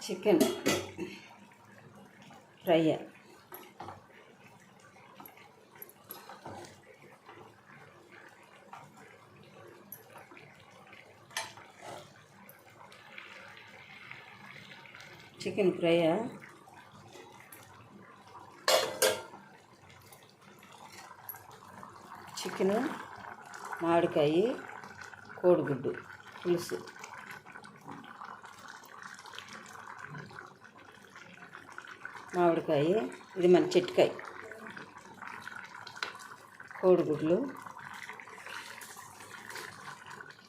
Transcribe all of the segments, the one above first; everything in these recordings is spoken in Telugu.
Chicken fry, chicken fry, chicken, మామిడికాయ, కోడిగుడ్డు పులుసు, మామిడికాయ ఇది మన చెట్టుకాయ, కోడిగుడ్లు,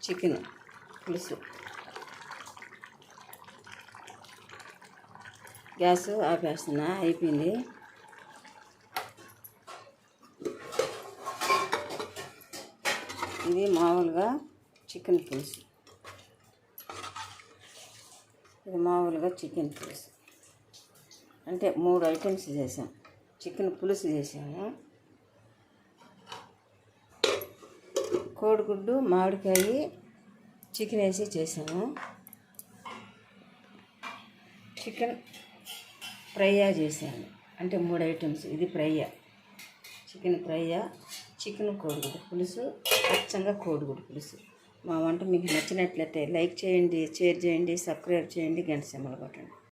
చికెన్ పులుసు. గ్యాస్ ఆపేస్తున్నా, అయిపోయింది. ఇది మామూలుగా చికెన్ పులుసు, ఇది మామూలుగా చికెన్ పులుసు అంటే 3 ఐటమ్స్ చేసాం. చికెన్ పులుసు చేసాము, కోడిగుడ్డు, మామిడికాయ, చికెన్ వేసి చేసాము. చికెన్ ఫ్రై చేసాను అంటే 3 ఐటమ్స్. ఇది ఫ్రై, చికెన్ ఫ్రై, చికెన్ కోడిగుడ్డు పులుసు, అచ్చంగా కోడిగుడ్డు పులుసు. మా వంట మీకు నచ్చినట్లయితే లైక్ చేయండి, షేర్ చేయండి, సబ్స్క్రైబ్ చేయండి, గంట సింబల్ కొట్టండి.